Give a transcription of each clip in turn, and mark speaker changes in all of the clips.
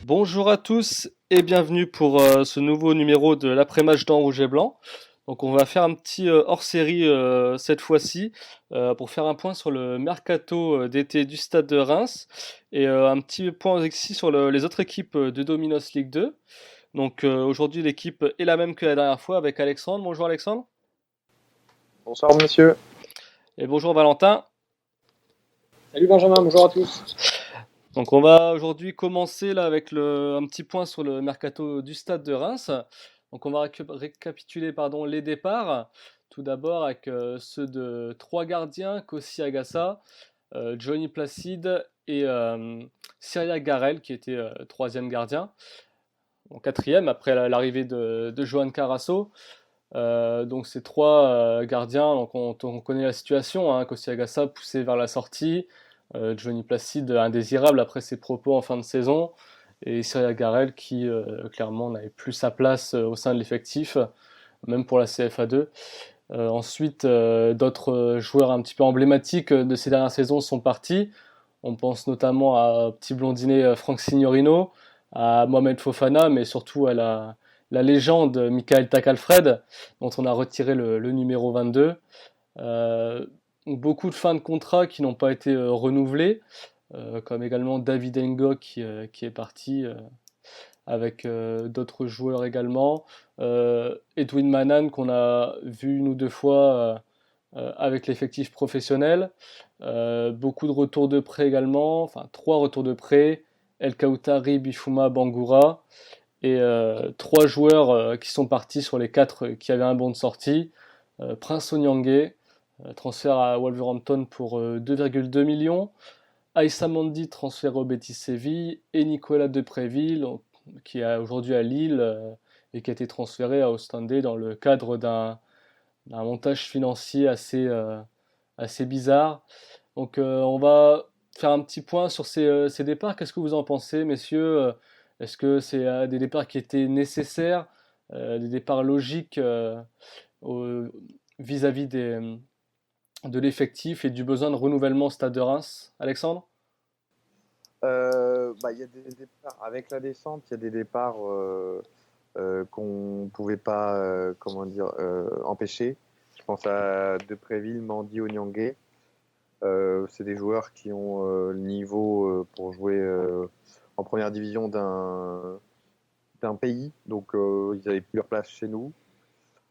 Speaker 1: Bonjour à tous et bienvenue pour ce nouveau numéro de l'après-match dans Rouge et Blanc. Donc on va faire un petit hors-série cette fois-ci pour faire un point sur le mercato d'été du Stade de Reims et un petit point aussi sur les autres équipes de Dominos League 2. Donc aujourd'hui l'équipe est la même que la dernière fois avec Alexandre. Bonjour Alexandre.
Speaker 2: Bonsoir monsieur.
Speaker 1: Et bonjour Valentin.
Speaker 3: Salut Benjamin, bonjour à tous.
Speaker 1: Donc on va aujourd'hui commencer là avec un petit point sur le mercato du Stade de Reims. Donc on va récapituler les départs. Tout d'abord avec ceux de trois gardiens, Kossi Agassa, Johnny Placide et Syria Garel qui était troisième gardien. En quatrième après l'arrivée de Johan Carasso. Donc ces trois gardiens, donc on connaît la situation, hein, Kossi Agassa poussé vers la sortie, Johnny Placide indésirable après ses propos en fin de saison, et Syria Garel qui clairement n'avait plus sa place au sein de l'effectif, même pour la CFA2. Ensuite, d'autres joueurs un petit peu emblématiques de ces dernières saisons sont partis. On pense notamment à petit blondinet Franck Signorino, à Mohamed Fofana, mais surtout à la légende Michael Takalfred, dont on a retiré le numéro 22. Beaucoup de fins de contrat qui n'ont pas été renouvelées, comme également David Ngo qui est parti avec d'autres joueurs également. Edwin Manan qu'on a vu une ou deux fois avec l'effectif professionnel. Beaucoup de retours de prêt également, enfin trois retours de prêt. El Kautari, Bifuma, Bangura. Et trois joueurs qui sont partis sur les quatre qui avaient un bon de sortie. Prince Onyangé, transfert à Wolverhampton pour 2,2 millions. Aïssa Mandi, transfert au Betis Séville. Et Nicolas Depréville, qui est aujourd'hui à Lille et qui a été transféré à Ostende dans le cadre d'un montage financier assez bizarre. Donc on va faire un petit point sur ces départs. Qu'est-ce que vous en pensez, messieurs? Est-ce que c'est des départs qui étaient nécessaires, des départs logiques au- vis-à-vis de l'effectif et du besoin de renouvellement au Stade de Reims? Alexandre?
Speaker 2: Il y a des départs avec la descente, il y a des départs qu'on ne pouvait pas empêcher. Je pense à Depréville, Mandy, Onyangé. C'est des joueurs qui ont le niveau pour jouer en première division d'un pays, donc ils n'avaient plus leur place chez nous.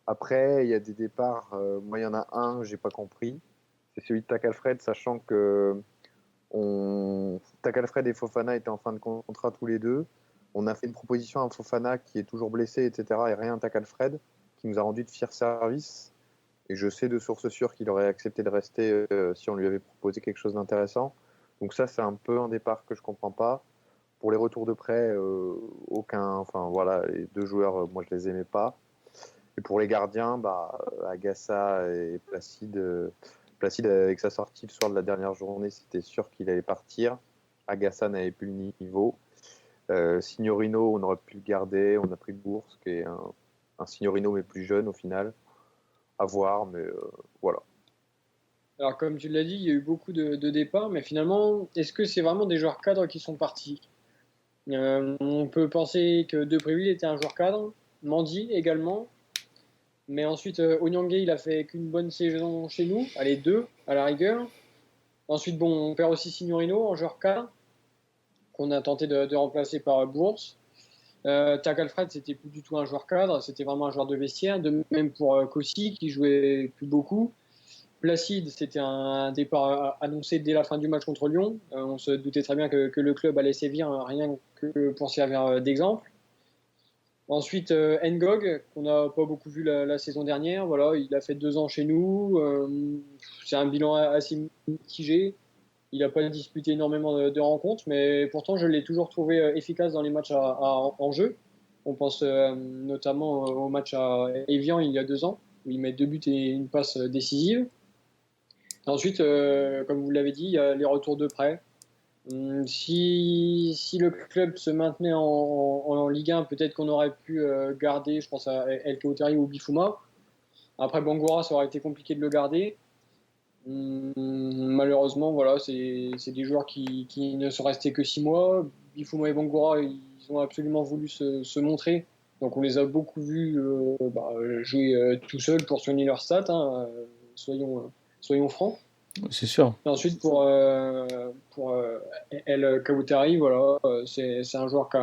Speaker 2: Après, il y a des départs. Moi, il y en a un, j'ai pas compris. C'est celui de Takalfred, sachant que Takalfred et Fofana étaient en fin de contrat tous les deux. On a fait une proposition à Fofana qui est toujours blessé, etc. Et rien à Takalfred, qui nous a rendu de fiers services. Et je sais de sources sûres qu'il aurait accepté de rester si on lui avait proposé quelque chose d'intéressant. Donc ça, c'est un peu un départ que je comprends pas. Pour les retours de prêt, aucun. Enfin voilà, les deux joueurs, moi je les aimais pas. Et pour les gardiens, Agassa et Placide, avec sa sortie le soir de la dernière journée, c'était sûr qu'il allait partir. Agassa n'avait plus le niveau. Signorino, on aurait pu le garder. On a pris Bourse, qui est un Signorino, mais plus jeune au final. À voir, mais voilà.
Speaker 3: Alors comme tu l'as dit, il y a eu beaucoup de départs, mais finalement, est-ce que c'est vraiment des joueurs cadres qui sont partis? On peut penser que Depréville était un joueur cadre, Mandy également, mais ensuite Onyangé, il a fait qu'une bonne saison chez nous, allez deux à la rigueur. Ensuite, bon, on perd aussi Signorino en joueur cadre, qu'on a tenté de remplacer par Bourse. Takalfred, c'était plus du tout un joueur cadre, c'était vraiment un joueur de vestiaire, de même pour Kossi qui jouait plus beaucoup. Placide, c'était un départ annoncé dès la fin du match contre Lyon. On se doutait très bien que le club allait sévir, rien que pour servir d'exemple. Ensuite, Ngog, qu'on n'a pas beaucoup vu la saison dernière. Voilà, il a fait 2 ans chez nous. C'est un bilan assez mitigé. Il n'a pas disputé énormément de rencontres, mais pourtant, je l'ai toujours trouvé efficace dans les matchs en jeu. On pense notamment au match à Evian il y a 2 ans, où il met 2 buts et une passe décisive. Ensuite, comme vous l'avez dit, il y a les retours de prêt. Si le club se maintenait en Ligue 1, peut-être qu'on aurait pu garder, je pense à El Kauteri ou Bifuma. Après Bangura, ça aurait été compliqué de le garder. Malheureusement, voilà, c'est des joueurs qui ne sont restés que 6 mois. Bifuma et Bangura, ils ils ont absolument voulu se montrer. Donc on les a beaucoup vus jouer tout seuls pour soigner leurs stats, hein, soyons francs.
Speaker 1: C'est sûr.
Speaker 3: Et ensuite pour El Kawtari, voilà, c'est un joueur qui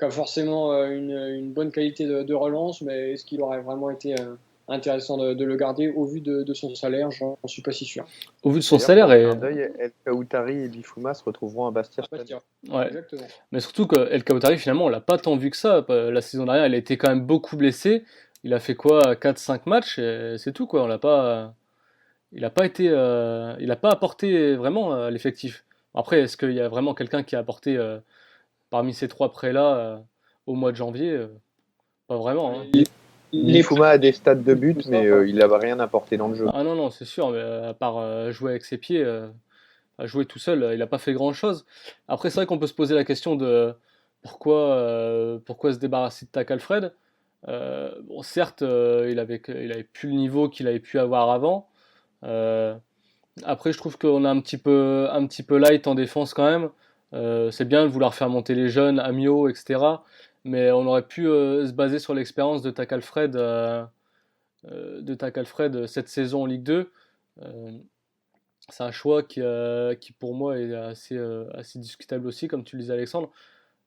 Speaker 3: a forcément une bonne qualité de relance, mais est-ce qu'il aurait vraiment été intéressant de le garder au vu de son salaire? J'en suis pas si sûr.
Speaker 1: Au vu de son
Speaker 2: D'ailleurs,
Speaker 1: salaire,
Speaker 2: pour un clin d'œil, El Kawtari et Bifouma se retrouveront à Bastia.
Speaker 1: ouais.
Speaker 3: Exactement.
Speaker 1: Mais surtout que El Kawtari, finalement, on l'a pas tant vu que ça. La saison dernière, il a été quand même beaucoup blessé. Il a fait quoi, 4-5 matchs, et c'est tout, quoi. On l'a pas, il a pas été, il a pas apporté vraiment à l'effectif. Après, est-ce qu'il y a vraiment quelqu'un qui a apporté parmi ces 3 prêts-là au mois de janvier? Pas vraiment, hein.
Speaker 2: Bifouma a des stats de but, mais il n'a rien apporté dans le jeu.
Speaker 1: Ah non, non, c'est sûr, mais à part jouer avec ses pieds, à jouer tout seul, il n'a pas fait grand-chose. Après, c'est vrai qu'on peut se poser la question de pourquoi se débarrasser de Tac Alfred. Bon, certes, il avait plus le niveau qu'il avait pu avoir avant. Euh, Après, je trouve qu'on a un petit peu light en défense quand même. C'est bien de vouloir faire monter les jeunes, Amio, etc. Mais on aurait pu se baser sur l'expérience de Tac Alfred cette saison en Ligue 2. Euh, c'est un choix qui pour moi est assez discutable aussi, comme tu le disais Alexandre.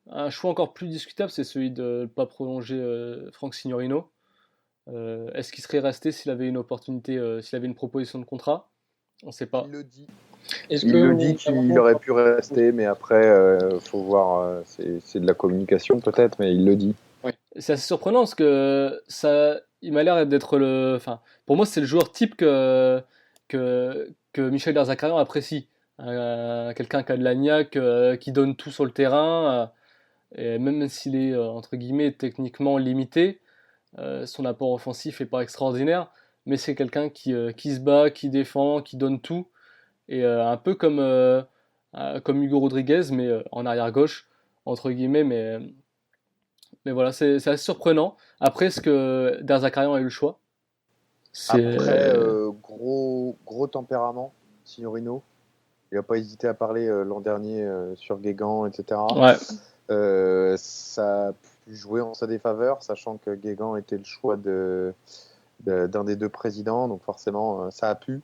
Speaker 1: Un choix encore plus discutable, c'est celui de ne pas prolonger Franck Signorino. Est-ce qu'il serait resté s'il avait une opportunité, s'il avait une proposition de contrat? On ne sait pas.
Speaker 2: Il le dit.
Speaker 3: Est-ce
Speaker 2: Il
Speaker 3: que
Speaker 2: le dit qu'il aurait pu rester, mais après, faut voir. C'est de la communication peut-être, mais il le dit.
Speaker 1: C'est assez surprenant parce que il m'a l'air d'être enfin, pour moi, c'est le joueur type que Michel Derzakarian apprécie. Quelqu'un qui a de la niaque, qui donne tout sur le terrain, et même s'il est entre guillemets techniquement limité, son apport offensif est pas extraordinaire, mais c'est quelqu'un qui se bat, qui défend, qui donne tout, et un peu comme Hugo Rodriguez, mais en arrière gauche entre guillemets, mais voilà, c'est assez surprenant. Après, est-ce que Derzakarian a eu le choix?
Speaker 2: Après, gros tempérament, Signorino. Il n'a pas hésité à parler l'an dernier sur Guégan, etc.
Speaker 1: Ouais.
Speaker 2: Ça a pu jouer en sa défaveur, sachant que Guégan était le choix d'un des 2 présidents, donc forcément, ça a pu.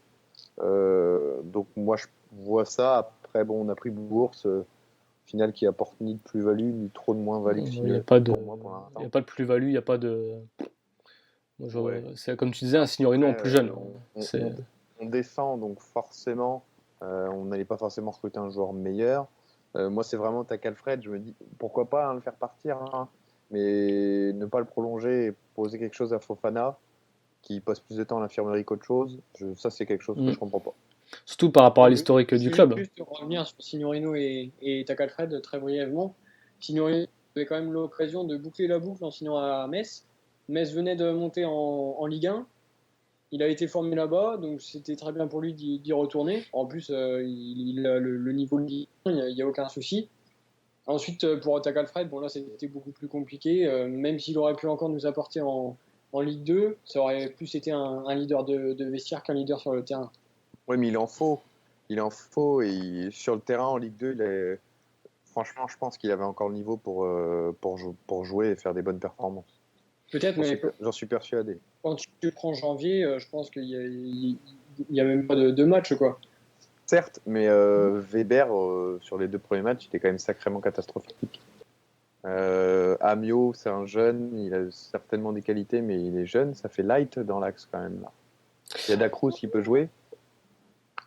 Speaker 2: Donc moi, je vois ça. Après, bon, on a pris Bourse, final qui apporte ni de plus-value, ni trop de moins-value.
Speaker 1: Il n'y a pas de,
Speaker 2: pour moi, pour l'instant.
Speaker 1: il y a pas de plus-value, il n'y a pas de.
Speaker 2: Ouais.
Speaker 1: C'est comme tu disais, un Signorino en plus jeune.
Speaker 2: On descend, donc forcément, on n'allait pas forcément recruter un joueur meilleur. Moi, c'est vraiment Tac Alfred. Je me dis, pourquoi pas le faire partir, hein, mais ne pas le prolonger et poser quelque chose à Fofana, qui passe plus de temps à l'infirmerie qu'autre chose. Ça, c'est quelque chose que je comprends pas.
Speaker 1: Surtout par rapport à l'historique du club.
Speaker 3: Juste pour revenir sur Signorino et Tac Alfred très brièvement, Signorino avait quand même l'occasion de boucler la boucle en signant à Metz. Metz venait de monter en Ligue 1. Il a été formé là-bas, donc c'était très bien pour lui d'y retourner. En plus, il a le niveau de Ligue 1, il n'y a aucun souci. Ensuite, pour Tac Alfred, bon là c'était beaucoup plus compliqué. Même s'il aurait pu encore nous apporter en Ligue 2, ça aurait plus été un leader de vestiaire qu'un leader sur le terrain.
Speaker 2: Oui, mais il en faut. Il en faut. Et sur le terrain en Ligue 2, franchement, je pense qu'il avait encore le niveau pour jouer et faire des bonnes performances.
Speaker 3: Peut-être, mais
Speaker 2: j'en suis persuadé.
Speaker 3: Quand tu prends janvier, je pense qu'il y a même pas de match, quoi.
Speaker 2: Certes, mais Weber, sur les 2 premiers matchs, il était quand même sacrément catastrophique. Amio, c'est un jeune, il a certainement des qualités, mais il est jeune, ça fait light dans l'axe quand même. Là. Il y a Dacruz qui peut jouer,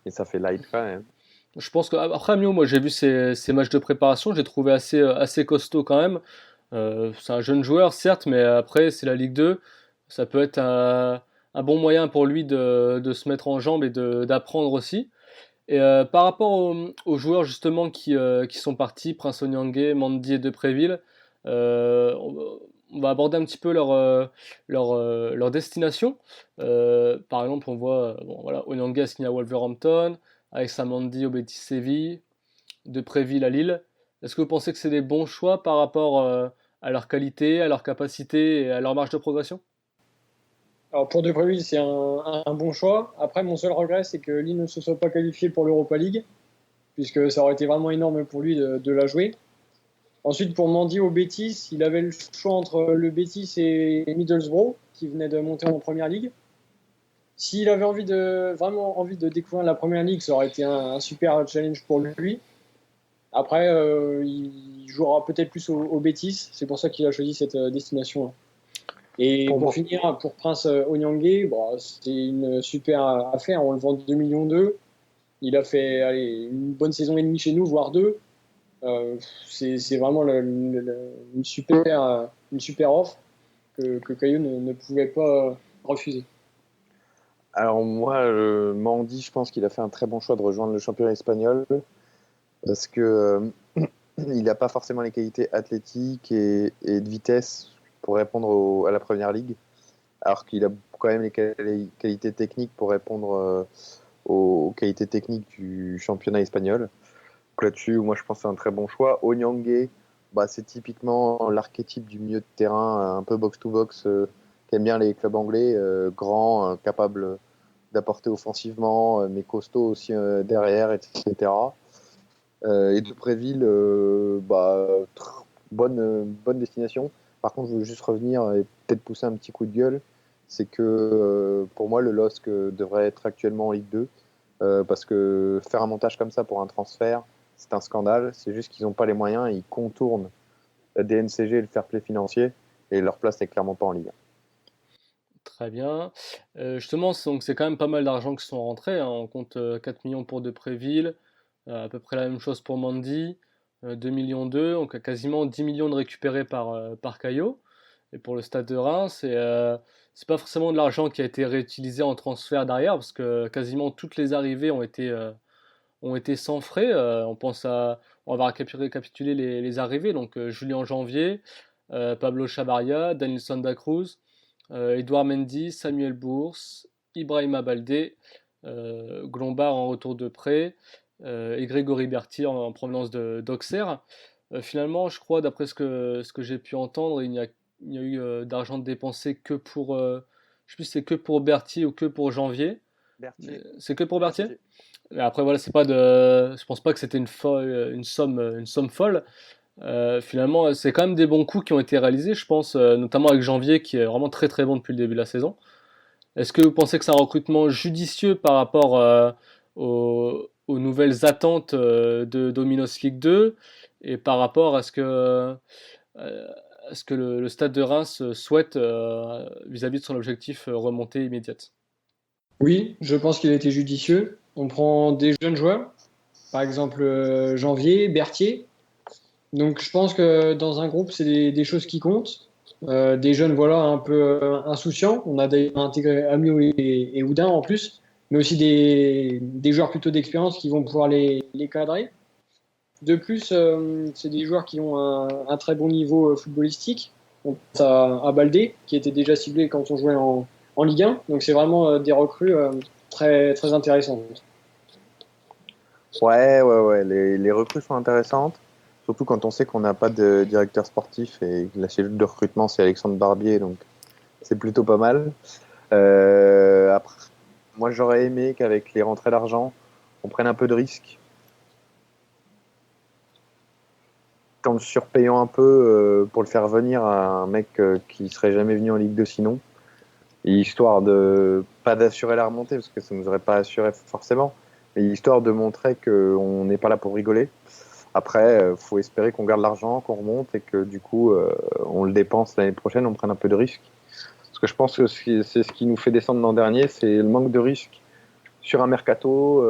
Speaker 2: et ça fait light quand même.
Speaker 1: Je pense qu'après Amio, moi j'ai vu ses matchs de préparation, j'ai trouvé assez costaud quand même. C'est un jeune joueur, certes, mais après c'est la Ligue 2. Ça peut être un bon moyen pour lui de se mettre en jambes et d'apprendre aussi. Et par rapport aux joueurs justement qui sont partis, Prince Onyangé, Mandy et Depréville, on va aborder un petit peu leur destination. Par exemple, on voit voilà, Onyangé a signé à Wolverhampton, Alexa Mandy au Betis Séville, Depréville à Lille. Est-ce que vous pensez que c'est des bons choix par rapport à leur qualité, à leur capacité et à leur marge de progression?
Speaker 3: Alors pour Depréville, c'est un bon choix. Après, mon seul regret, c'est que Lille ne se soit pas qualifié pour l'Europa League, puisque ça aurait été vraiment énorme pour lui de la jouer. Ensuite, pour Mendy au Betis, il avait le choix entre le Betis et Middlesbrough, qui venait de monter en Première Ligue. S'il avait vraiment envie de découvrir la Première Ligue, ça aurait été un super challenge pour lui. Après, il jouera peut-être plus au Betis. C'est pour ça qu'il a choisi cette destination. Et pour finir, pour Prince Onyangé, c'était une super affaire. On le vend 2,2 millions. Il a fait une bonne saison et demie chez nous, voire 2. C'est vraiment une super offre que Caillou ne pouvait pas refuser.
Speaker 2: Alors moi, Mandy, je pense qu'il a fait un très bon choix de rejoindre le championnat espagnol parce que il n'a pas forcément les qualités athlétiques et de vitesse pour répondre à la Première Ligue, alors qu'il a quand même les qualités techniques pour répondre aux qualités techniques du championnat espagnol. Donc là-dessus, moi je pense que c'est un très bon choix. Onyangé, c'est typiquement l'archétype du milieu de terrain, un peu box-to-box, qui aime bien les clubs anglais, grand, capable d'apporter offensivement, mais costaud aussi derrière, etc. Et Dupréville, bonne destination. Par contre, je veux juste revenir et peut-être pousser un petit coup de gueule. C'est que pour moi, le LOSC devrait être actuellement en Ligue 2. Parce que faire un montage comme ça pour un transfert, c'est un scandale. C'est juste qu'ils n'ont pas les moyens et ils contournent la DNCG et le fair play financier. Et leur place n'est clairement pas en Ligue 1.
Speaker 1: Très bien. Justement, donc c'est quand même pas mal d'argent qui sont rentrés, hein. On compte 4 millions pour Depréville, à peu près la même chose pour Mandy, 2 millions d'eux, donc quasiment 10 millions de récupérés par Caillot. Et pour le Stade de Reims, c'est pas forcément de l'argent qui a été réutilisé en transfert derrière, parce que quasiment toutes les arrivées ont été sans frais. On va récapituler les arrivées. Donc Julien Janvier, Pablo Chavarria, Daniel Santa Cruz, Edouard Mendy, Samuel Bourse, Ibrahima Baldé, Glombard en retour de prêt, et Grégory Berthier en provenance d'Auxerre. Finalement, je crois, d'après ce que j'ai pu entendre, il n'y a eu d'argent dépensé que pour, je sais plus si c'est que pour Berthier ou que pour Janvier. C'est que pour Berthier. Mais après, voilà, je pense pas que c'était une somme folle. Finalement, c'est quand même des bons coups qui ont été réalisés, je pense, notamment avec Janvier qui est vraiment très très bon depuis le début de la saison. Est-ce que vous pensez que c'est un recrutement judicieux par rapport aux nouvelles attentes de Dominos League 2 et par rapport à ce que le Stade de Reims souhaite vis-à-vis de son objectif remontée immédiate?
Speaker 3: Oui, je pense qu'il a été judicieux. On prend des jeunes joueurs, par exemple Janvier, Berthier. Donc je pense que dans un groupe, c'est des choses qui comptent. Des jeunes, voilà, un peu insouciants. On a d'ailleurs intégré Amiot et Oudin en plus, mais aussi des joueurs plutôt d'expérience qui vont pouvoir les cadrer. De plus, c'est des joueurs qui ont un très bon niveau footballistique. On pense à Baldé, qui était déjà ciblé quand on jouait en Ligue 1. Donc c'est vraiment des recrues très, très intéressantes.
Speaker 2: Ouais. Les recrues sont intéressantes. Surtout quand on sait qu'on n'a pas de directeur sportif et que la cellule de recrutement, c'est Alexandre Barbier. Donc c'est plutôt pas mal. Après, moi, j'aurais aimé qu'avec les rentrées d'argent, on prenne un peu de risque. En le surpayant un peu pour le faire venir à un mec qui serait jamais venu en Ligue 2 sinon. Et histoire de, pas d'assurer la remontée, parce que ça ne nous aurait pas assuré forcément, mais histoire de montrer qu'on n'est pas là pour rigoler. Après, faut espérer qu'on garde l'argent, qu'on remonte et que du coup, on le dépense l'année prochaine, on prenne un peu de risque. Parce que je pense que c'est ce qui nous fait descendre l'an dernier, c'est le manque de risque sur un mercato.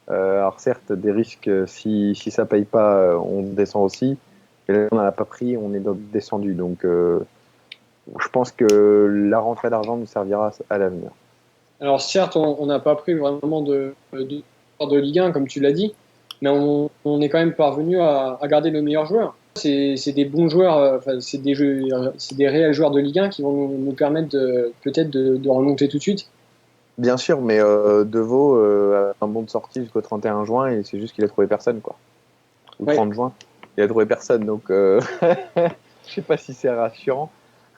Speaker 2: Alors certes, des risques, si ça paye pas, on descend aussi. Et là, on n'en a pas pris, on est descendu. Donc, je pense que la rentrée d'argent nous servira à l'avenir.
Speaker 3: Alors certes, on n'a pas pris vraiment de Ligue 1, comme tu l'as dit, mais on est quand même parvenu à garder le meilleur joueur. C'est des bons joueurs, c'est des réels joueurs de Ligue 1 qui vont nous permettre peut-être de remonter tout de suite.
Speaker 2: Bien sûr, mais Deveau a un bon de sortie jusqu'au 31 juin et c'est juste qu'il a trouvé personne, quoi. Ou 30 juin, il a trouvé personne, donc je sais pas si c'est rassurant.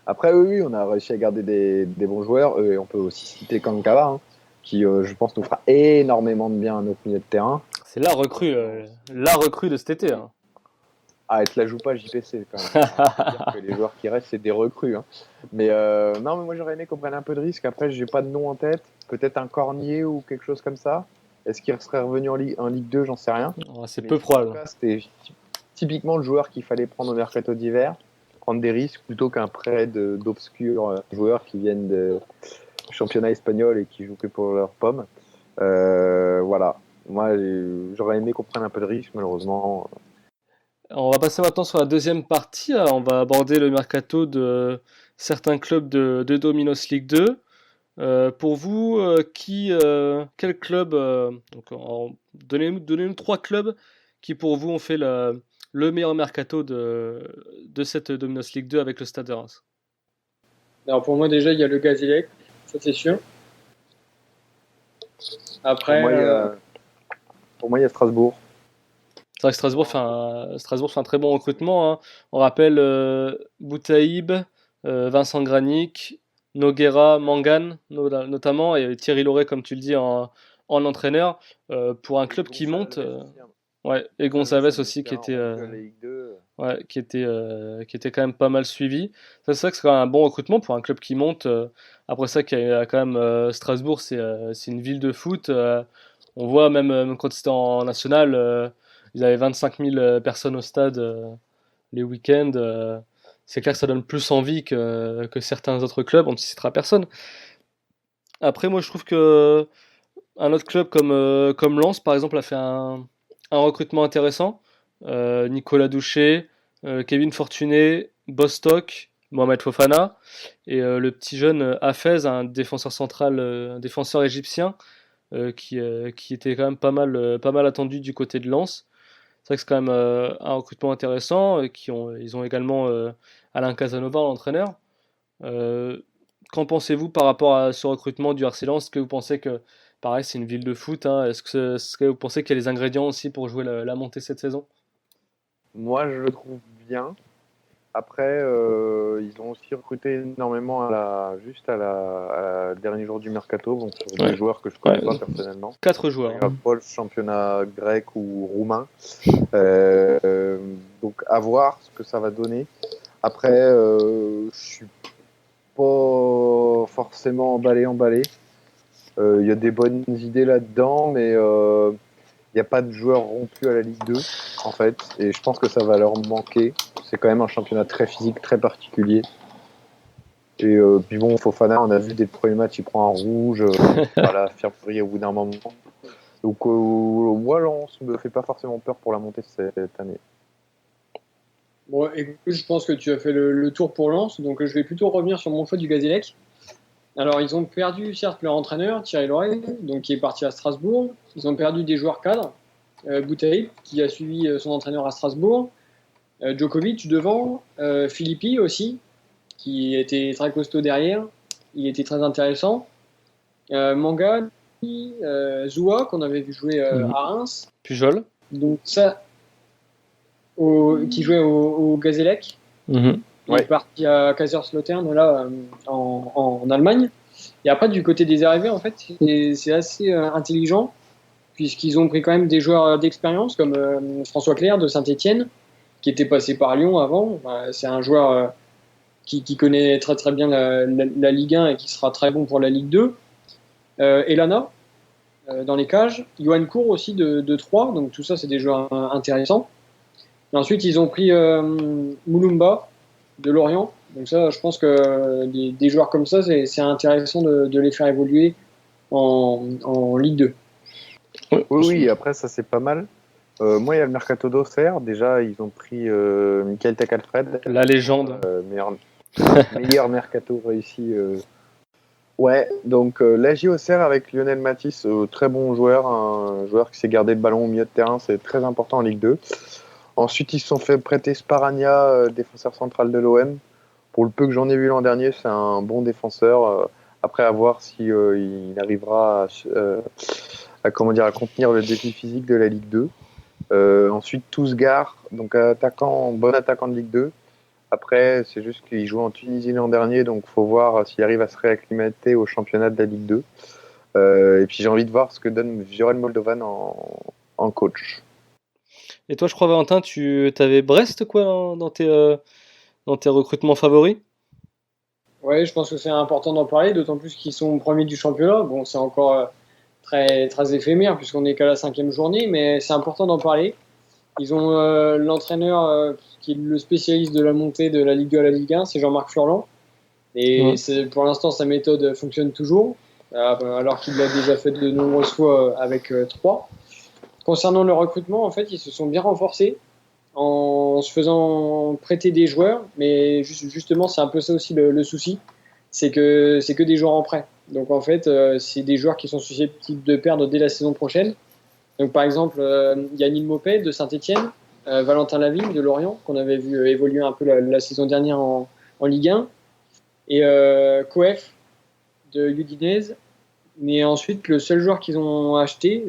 Speaker 2: Après, oui, on a réussi à garder des bons joueurs. Et on peut aussi citer Kankava, qui, je pense, nous fera énormément de bien à notre milieu de terrain.
Speaker 1: C'est la recrue de cet été, hein.
Speaker 2: Ah, elle te la joue pas JPC quand même. Dire que les joueurs qui restent, c'est des recrues. Hein. Mais non, mais moi j'aurais aimé qu'on prenne un peu de risque. Après, j'ai pas de nom en tête. Peut-être un Cornier ou quelque chose comme ça. Est-ce qu'il serait revenu en Ligue 2? J'en sais rien.
Speaker 1: C'est
Speaker 2: Mais
Speaker 1: peu
Speaker 2: en tout
Speaker 1: probable.
Speaker 2: cas, c'était typiquement le joueur qu'il fallait prendre au mercato d'hiver. Prendre des risques plutôt qu'un prêt d'obscurs joueurs qui viennent du championnat espagnol et qui jouent que pour leurs pommes. Voilà. Moi, j'aurais aimé qu'on prenne un peu de risque, malheureusement.
Speaker 1: On va passer maintenant sur la deuxième partie. On va aborder le mercato de certains clubs de Dominos League 2. Pour vous, quel club, donnez-nous trois clubs qui pour vous ont fait le meilleur mercato de cette Dominos League 2 avec le Stade de Reims.
Speaker 3: Alors pour moi déjà il y a le Gazélec, ça c'est sûr. Après,
Speaker 2: Pour moi, il y a Strasbourg.
Speaker 1: C'est vrai que Strasbourg fait un très bon recrutement. Hein. On rappelle Boutaïb, Vincent Granic, Noguera, Mangane notamment, et Thierry Lauré, comme tu le dis, en entraîneur, pour un club qui monte. Ouais, et Gonçalves aussi, qui était, ouais, qui était quand même pas mal suivi. Ça, c'est vrai que c'est quand même un bon recrutement pour un club qui monte. Après ça, qu'il y a quand même Strasbourg, c'est une ville de foot. On voit même quand c'était en national. Ils avaient 25 000 personnes au stade les week-ends. C'est clair que ça donne plus envie que certains autres clubs. On ne citera personne. Après, moi, je trouve que un autre club comme Lens, par exemple, a fait un recrutement intéressant. Nicolas Douché, Kevin Fortuné, Bostock, Mohamed Fofana et le petit jeune Hafez, un défenseur central, un défenseur égyptien qui était quand même pas mal attendu du côté de Lens. C'est vrai que c'est quand même un recrutement intéressant. Ils ont également Alain Casanova, l'entraîneur. Euh, Qu'en pensez-vous par rapport à ce recrutement du RC Lens? Est-ce que vous pensez que, pareil, c'est une ville de foot, hein, est-ce que vous pensez qu'il y a les ingrédients aussi pour jouer la montée cette saison?
Speaker 2: Moi, je le trouve bien. Après, ils ont aussi recruté énormément juste à la dernier jour du mercato, donc sur
Speaker 1: Ouais.
Speaker 2: des joueurs que je connais
Speaker 1: Ouais,
Speaker 2: pas personnellement.
Speaker 1: 4 joueurs.
Speaker 2: Il n'y a pas le championnat grec ou roumain. Donc à voir ce que ça va donner. Après, je suis pas forcément emballé. Il y a des bonnes idées là-dedans, mais il n'y a pas de joueurs rompus à la Ligue 2, en fait. Et je pense que ça va leur manquer. C'est quand même un championnat très physique, très particulier. Et puis bon, Fofana, on a vu dès le premier match, il prend un rouge. Voilà, faire briller au bout d'un moment. Donc moi, Lens me fait pas forcément peur pour la montée cette année.
Speaker 3: bon, écoute, je pense que tu as fait le tour pour Lens, donc je vais plutôt revenir sur mon choix du Gazélec. Alors, ils ont perdu, certes, leur entraîneur, Thierry Loret, donc qui est parti à Strasbourg. Ils ont perdu des joueurs cadres. Boutaïb, qui a suivi son entraîneur à Strasbourg. Djokovic devant. Filippi aussi, qui était très costaud derrière. Il était très intéressant. Manga, Zoua, qu'on avait vu jouer à Reims.
Speaker 1: Pujol.
Speaker 3: Donc ça, qui jouait au Gazélec. Il est parti à Kaiserslautern, là, en Allemagne. Et après, du côté des arrivées, en fait, c'est assez intelligent, puisqu'ils ont pris quand même des joueurs d'expérience, comme François Clerc de Saint-Etienne, qui était passé par Lyon avant. C'est un joueur qui connaît très très bien la Ligue 1 et qui sera très bon pour la Ligue 2. Elana, dans les cages. Johan Cour aussi de Troyes, donc tout ça, c'est des joueurs intéressants. Et ensuite, ils ont pris Moulumba de Lorient. Donc ça, je pense que des joueurs comme ça, c'est intéressant de les faire évoluer en Ligue 2.
Speaker 2: Oui, après ça c'est pas mal. Moi, il y a le mercato d'Auxerre. Déjà, ils ont pris Michael Tacalfred.
Speaker 1: La légende.
Speaker 2: Meilleur mercato réussi. Ouais, donc l'AJ Auxerre avec Lionel Matisse, très bon joueur, un joueur qui s'est gardé le ballon au milieu de terrain, c'est très important en Ligue 2. Ensuite, ils se sont fait prêter Sparagna, défenseur central de l'OM. Pour le peu que j'en ai vu l'an dernier, c'est un bon défenseur. Après, à voir si il arrivera à contenir le défi physique de la Ligue 2. Ensuite, Tousgar, donc bon attaquant de Ligue 2. Après, c'est juste qu'il joue en Tunisie l'an dernier, donc il faut voir s'il arrive à se réacclimater au championnat de la Ligue 2. Et puis j'ai envie de voir ce que donne Viorel Moldovan en coach.
Speaker 1: Et toi, je crois, Valentin, tu avais Brest, quoi, dans tes recrutements favoris?
Speaker 3: Ouais, je pense que c'est important d'en parler, d'autant plus qu'ils sont premiers du championnat. Bon, c'est encore très, très éphémère puisqu'on n'est qu'à la 5e journée, mais c'est important d'en parler. Ils ont l'entraîneur qui est le spécialiste de la montée de la Ligue 2 à la Ligue 1, c'est Jean-Marc Furlan. Et
Speaker 1: Mm.
Speaker 3: pour l'instant, sa méthode fonctionne toujours, alors qu'il l'a déjà fait de nombreuses fois avec 3. Concernant le recrutement, en fait, ils se sont bien renforcés en se faisant prêter des joueurs, mais justement, c'est un peu ça aussi le souci, c'est que des joueurs en prêt. Donc en fait, c'est des joueurs qui sont susceptibles de perdre dès la saison prochaine. Donc par exemple, Yannick Mopé de Saint-Etienne, Valentin Lavigne de Lorient, qu'on avait vu évoluer un peu la saison dernière en Ligue 1, et Coef de Udinese. Mais ensuite, le seul joueur qu'ils ont acheté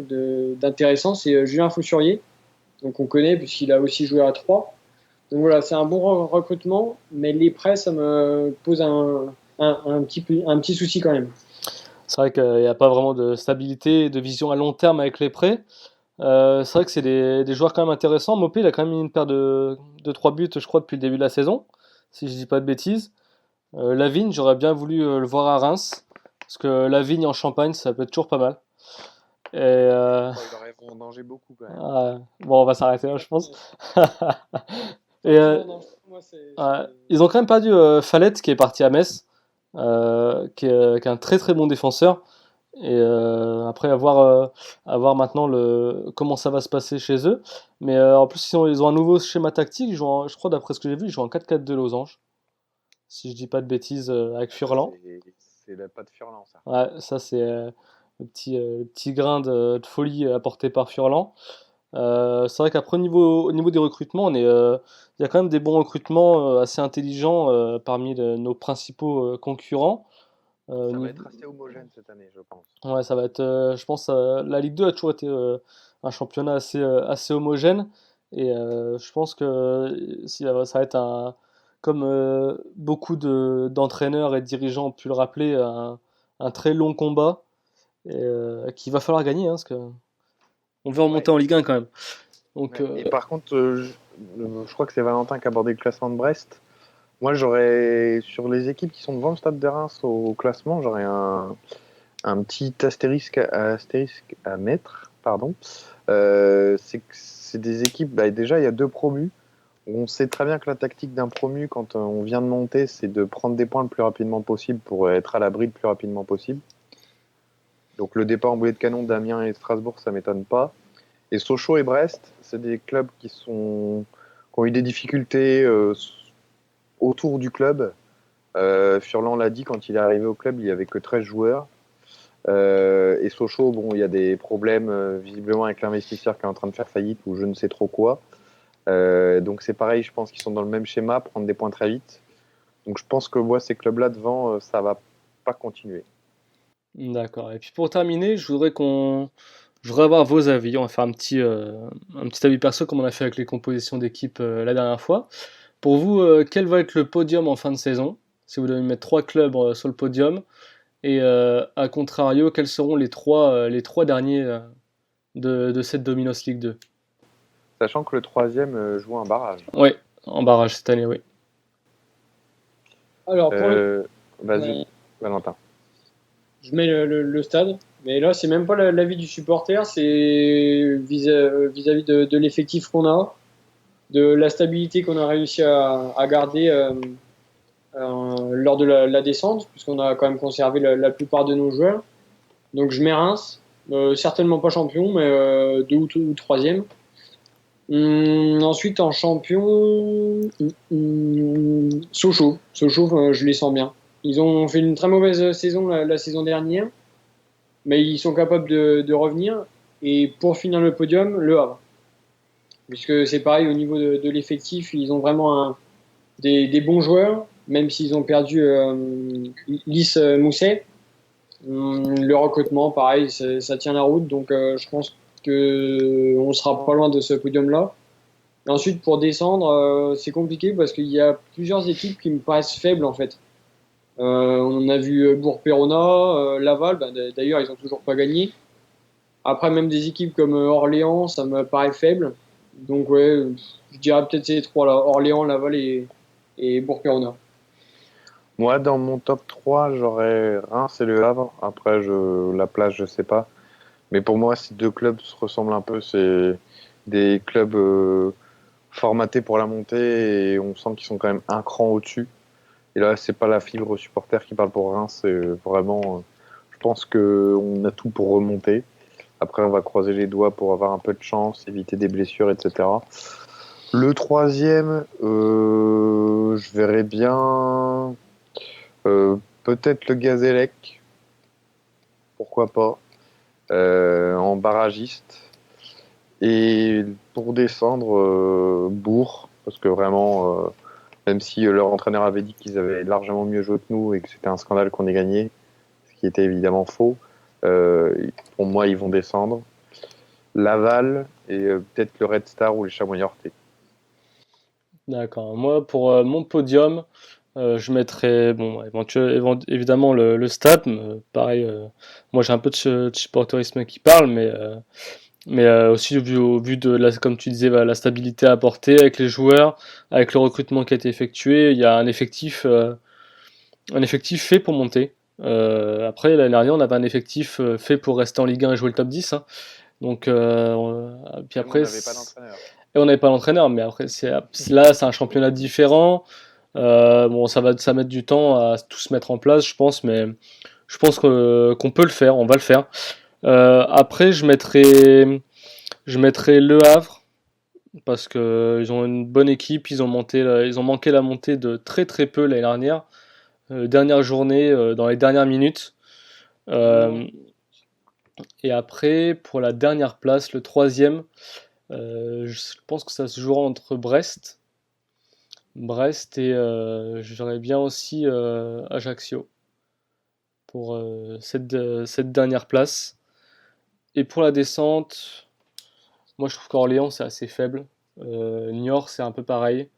Speaker 3: d'intéressant, c'est Julien Faussurier, donc on connaît puisqu'il a aussi joué à 3. Donc voilà, c'est un bon recrutement, mais les prêts, ça me pose un petit souci quand même.
Speaker 1: C'est vrai qu'il n'y a pas vraiment de stabilité, de vision à long terme avec les prêts. C'est vrai que c'est des joueurs quand même intéressants. Mopé, il a quand même mis une paire de 3 buts, je crois, depuis le début de la saison, si je dis pas de bêtises. Lavigne, j'aurais bien voulu le voir à Reims, parce que Lavigne en Champagne, ça peut être toujours pas mal. Et
Speaker 2: Il aurait en danger beaucoup quand même.
Speaker 1: bon, on va s'arrêter là, je pense. Et
Speaker 3: Gentiment, non, moi,
Speaker 1: ils ont quand même perdu Fallette, qui est parti à Metz, qui est un très très bon défenseur. Et après, à voir maintenant comment ça va se passer chez eux. Mais en plus, ils ont un nouveau schéma tactique. Je crois, d'après ce que j'ai vu, ils jouent en 4-4-2 losange, si je dis pas de bêtises, avec
Speaker 2: Ça,
Speaker 1: Furlan.
Speaker 2: c'est la patte Furlan, ça.
Speaker 1: Ouais, ça, c'est le petit grain de folie apporté par Furlan. C'est vrai qu'après, au niveau des recrutements, il y a quand même des bons recrutements assez intelligents parmi nos principaux concurrents.
Speaker 2: Ça va être assez homogène cette année, je pense.
Speaker 1: Ouais, ça va être, je pense, la Ligue 2 a toujours été un championnat assez homogène. Et je pense que ça va être comme beaucoup d'entraîneurs et de dirigeants ont pu le rappeler, un très long combat et qu'il va falloir gagner, hein, parce que on veut
Speaker 2: Ouais.
Speaker 1: remonter en Ligue 1 quand même. Donc,
Speaker 2: Ouais. Et par contre, je crois que c'est Valentin qui a abordé le classement de Brest. Moi, j'aurais, sur les équipes qui sont devant le Stade de Reims au classement, j'aurais un petit astérisque à mettre. Pardon. C'est que c'est des équipes, bah, déjà, il y a 2 promus. On sait très bien que la tactique d'un promu, quand on vient de monter, c'est de prendre des points le plus rapidement possible pour être à l'abri le plus rapidement possible. Donc le départ en boulet de canon d'Amiens et Strasbourg, ça m'étonne pas. Et Sochaux et Brest, c'est des clubs qui ont eu des difficultés autour du club. Furlan l'a dit, quand il est arrivé au club, il n'y avait que 13 joueurs. Et Sochaux, bon, il y a des problèmes visiblement avec l'investisseur qui est en train de faire faillite ou je ne sais trop quoi. Donc c'est pareil, je pense qu'ils sont dans le même schéma, prendre des points très vite. Donc je pense que moi, ces clubs-là devant, ça va pas continuer.
Speaker 1: d'accord. Et puis pour terminer, je voudrais avoir vos avis. On va faire un petit avis perso comme on a fait avec les compositions d'équipe la dernière fois. Pour vous, quel va être le podium en fin de saison? Si vous devez mettre 3 clubs sur le podium. Et à contrario, quels seront les trois derniers de cette Dominos League 2?
Speaker 2: Sachant que le troisième joue un barrage.
Speaker 1: Oui, en barrage cette année, oui.
Speaker 3: Alors,
Speaker 2: Vas-y, Valentin.
Speaker 3: je mets le stade, mais là, c'est même pas l'avis du supporter, c'est vis-à-vis de l'effectif qu'on a, de la stabilité qu'on a réussi à garder lors de la descente, puisqu'on a quand même conservé la plupart de nos joueurs. Donc je mets Reims, certainement pas champion, mais 2 ou 3e. Ensuite, en champion, Sochaux. Sochaux, je les sens bien. Ils ont fait une très mauvaise saison la saison dernière, mais ils sont capables de revenir. Et pour finir le podium, Le Havre. Puisque c'est pareil, au niveau de l'effectif, ils ont vraiment des bons joueurs, même s'ils ont perdu Lys Mousset. Le recrutement, pareil, ça tient la route, donc je pense qu'on sera pas loin de ce podium-là. Et ensuite, pour descendre, c'est compliqué parce qu'il y a plusieurs équipes qui me paraissent faibles en fait. On a vu Bourg-Perona, Laval, d'ailleurs ils ont toujours pas gagné. Après, même des équipes comme Orléans, ça me paraît faible. Donc ouais, je dirais peut-être ces trois là, Orléans, Laval et Bourg-Péronne.
Speaker 2: Moi, dans mon top 3, j'aurais Reims et Le Havre. Après, la place, je sais pas. Mais pour moi, ces deux clubs se ressemblent un peu. C'est des clubs formatés pour la montée et on sent qu'ils sont quand même un cran au-dessus. Et là, c'est pas la fibre supporter qui parle pour Reims. C'est vraiment, je pense qu'on a tout pour remonter. Après, on va croiser les doigts pour avoir un peu de chance, éviter des blessures, etc. Le troisième, je verrais bien peut-être le Gazélec, pourquoi pas, en barragiste. Et pour descendre, Bourg, parce que vraiment, même si leur entraîneur avait dit qu'ils avaient largement mieux joué que nous et que c'était un scandale qu'on ait gagné, ce qui était évidemment faux, pour moi, ils vont descendre. Laval et peut-être le Red Star ou les Chamois-Niortais.
Speaker 1: D'accord. Moi, pour mon podium, je mettrais, bon, évidemment le Stade. Pareil, moi j'ai un peu de supporterisme qui parle, mais aussi au vu de, comme tu disais, la stabilité apportée avec les joueurs, avec le recrutement qui a été effectué, il y a un effectif fait pour monter. Après, l'année dernière, on avait un effectif fait pour rester en Ligue 1 et jouer le top 10, hein. Donc, puis
Speaker 2: Même on
Speaker 1: après,
Speaker 2: n'avait pas d'entraîneur.
Speaker 1: et on n'avait pas l'entraîneur, mais après, là, c'est un championnat différent. Bon, ça va mettre du temps à tout se mettre en place, je pense, mais je pense qu'on peut le faire, on va le faire. Après, je mettrai Le Havre parce que ils ont une bonne équipe, ils ont manqué la montée de très très peu l'année dernière. Dernière journée, dans les dernières minutes. Euh, et après, pour la dernière place, le troisième, je pense que ça se jouera entre Brest et j'aurais bien aussi Ajaccio pour cette dernière place. Et pour la descente, moi je trouve qu'Orléans c'est assez faible. Niort c'est un peu pareil.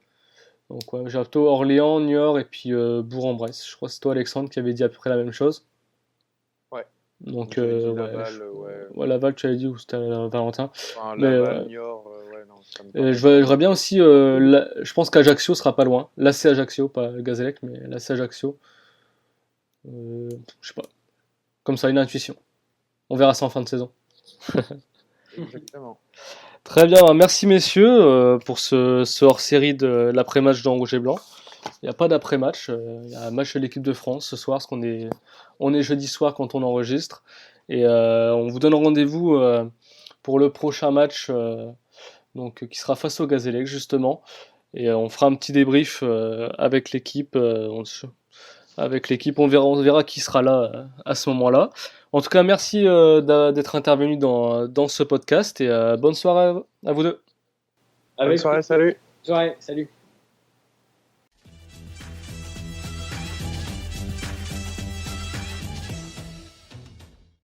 Speaker 1: Donc ouais, j'ai plutôt Orléans, Niort et puis Bourg-en-Bresse. Je crois que c'est toi Alexandre qui avait dit à peu près la même chose.
Speaker 2: Ouais.
Speaker 1: Donc
Speaker 2: J'avais dit
Speaker 1: ouais,
Speaker 2: Laval, ouais.
Speaker 1: ouais, Laval tu avais dit ou c'était Valentin.
Speaker 2: Enfin,
Speaker 1: Mais
Speaker 2: Laval,
Speaker 1: ouais.
Speaker 2: Niort, ouais, non, ça me paraît
Speaker 1: J'aurais
Speaker 2: moins.
Speaker 1: bien aussi, je pense qu'Ajaccio sera pas loin. L'AC Ajaccio, pas le Gazélec, mais l'AC Ajaccio. Je sais pas. Comme ça, une intuition. On verra ça en fin de saison.
Speaker 2: Exactement.
Speaker 1: Très bien, merci messieurs pour ce hors-série de l'après-match dans Rouge et Blanc. Il n'y a pas d'après-match, il y a un match de l'équipe de France ce soir, parce qu'on est jeudi soir quand on enregistre. Et on vous donne rendez-vous pour le prochain match donc, qui sera face au Gazélec justement. Et on fera un petit débrief avec l'équipe. On verra qui sera là à ce moment-là. En tout cas, merci d'être intervenu dans ce podcast et bonne soirée à vous deux.
Speaker 2: Bonne soirée, salut.
Speaker 3: Soirée, salut.